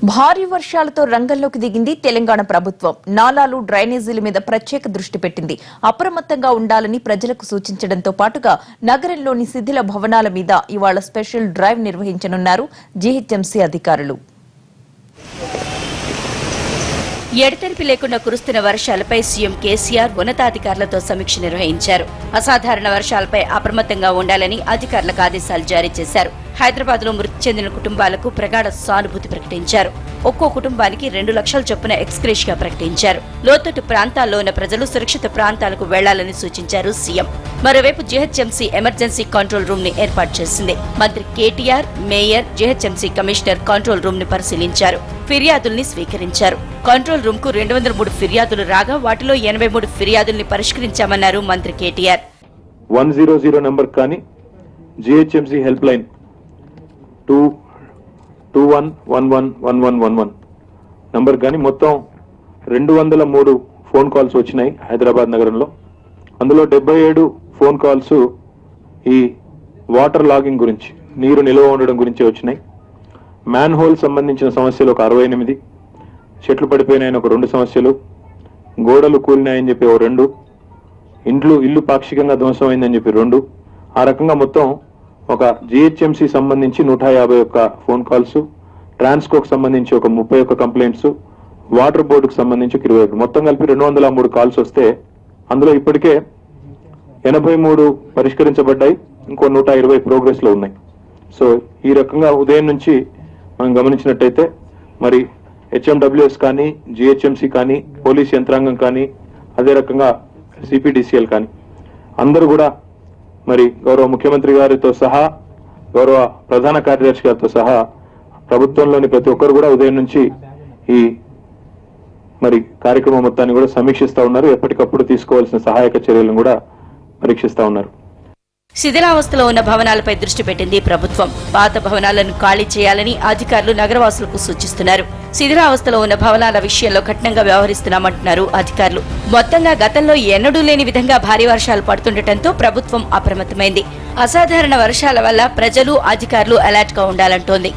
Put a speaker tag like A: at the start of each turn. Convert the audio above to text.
A: భారీ వర్షాలతో రంగంలోకి దిగింది తెలంగాణ ప్రభుత్వం. నాలాలు, డ్రైనేజీల మీద ప్రత్యేక దృష్టి పెట్టింది. అప్రమత్తంగా ఉండాలని ప్రజలకు సూచించడంతో పాటుగా నగరంలోని శిథిల భవనాల మీద ఇవాళ స్పెషల్ డ్రైవ్ నిర్వహించనున్నారు జీహెచ్ఎంసీ అధికారులు.
B: ఎడతెరిపి లేకుండా కురుస్తున్న వర్షాలపై సీఎం కేసీఆర్ ఉన్నతాధికారులతో సమీక్ష నిర్వహించారు. అసాధారణ వర్షాలపై అప్రమత్తంగా ఉండాలని అధికారులకు ఆదేశాలు జారీ చేశారు. హైదరాబాద్ లో మృతి చెందిన కుటుంబాలకు ప్రగాఢ సానుభూతి ప్రకటించారు. ఒక్కో కుటుంబానికి 2 లక్షల చొప్పున ఎక్స్గ్రేషియా ప్రకటించారు. లోతట్టు ప్రాంతాల్లో ఉన్న ప్రజలు సురక్షిత ప్రాంతాలకు వెళ్లాలని సూచించారు సీఎం. మరోవైపు జీహెచ్ఎంసీ ఎమర్జెన్సీ కంట్రోల్ రూమ్ ని ఏర్పాటు చేసింది. మంత్రి KTR, mayor, GHMC commissioner control room ని పరిశీలించారు. ఫిర్యాదుల్ని స్వీకరించారు. కంట్రోల్ రూమ్ కు 203 ఫిర్యాదులు రాగా వాటిలో 83 ఫిర్యాదుల్ని పరిష్కరించామన్నారు మంత్రి కేటీఆర్.
C: 100 నంబర్ కానీ జీహెచ్ఎంసీ హెల్ప్ లైన్ 21111111 నంబర్ కానీ మొత్తం 203 ఫోన్ కాల్స్ వచ్చినాయి హైదరాబాద్ నగరంలో. అందులో 77 ఫోన్ కాల్స్ ఈ వాటర్ లాగింగ్ గురించి, నీరు నిల్వ ఉండడం గురించి వచ్చినాయి. మ్యాన్ హోల్ సంబంధించిన సమస్యలు ఒక 68, చెట్లు పడిపోయినాయని ఒక 2 సమస్యలు, గోడలు కూలినాయని చెప్పి ఒక 2, ఇల్లు పాక్షికంగా ధ్వంసమైందని చెప్పి 2. ఆ రకంగా మొత్తం ఒక జీహెచ్ఎంసీ సంబంధించి 151 ఫోన్ కాల్స్, ట్రాన్స్కోకు సంబంధించి ఒక 31 కంప్లైంట్స్, వాటర్ బోర్డుకు సంబంధించి 21, మొత్తం కలిపి 203 కాల్స్ వస్తే అందులో ఇప్పటికే 83 పరిష్కరించబడ్డాయి. ఇంకో 120 ప్రోగ్రెస్ లో ఉన్నాయి. సో ఈ రకంగా ఉదయం నుంచి మనం గమనించినట్టయితే మరి హెచ్ఎండబ్ల్యూఎస్ కానీ, జీహెచ్ఎంసీ కానీ, పోలీస్ యంత్రాంగం కానీ, అదే రకంగా సిపిడిసిఎల్ కానీ అందరూ కూడా మరి గౌరవ ముఖ్యమంత్రి గారితో సహా, గౌరవ ప్రధాన కార్యదర్శి గారితో సహా ప్రభుత్వంలోని ప్రతి ఒక్కరు కూడా ఉదయం నుంచి ఈ మరి కార్యక్రమం మొత్తాన్ని కూడా సమీక్షిస్తా ఉన్నారు. ఎప్పటికప్పుడు తీసుకోవాల్సిన సహాయక చర్యలను కూడా పరీక్షిస్తా ఉన్నారు.
B: శిథిలావస్థలో ఉన్న భవనాలపై దృష్టి పెట్టింది ప్రభుత్వం. పాత భవనాలను ఖాళీ చేయాలని అధికారులు నగరవాసులకు సూచిస్తున్నారు. శిథిలావస్థలో ఉన్న భవనాల విషయంలో కఠినంగా వ్యవహరిస్తున్నామంటున్నారు అధికారులు. మొత్తంగా గతంలో ఎన్నడూ లేని విధంగా భారీ వర్షాలు పడుతుండటంతో ప్రభుత్వం అప్రమత్తమైంది. అసాధారణ వర్షాల వల్ల ప్రజలు, అధికారులు అలర్ట్ గా ఉండాలంటోంది.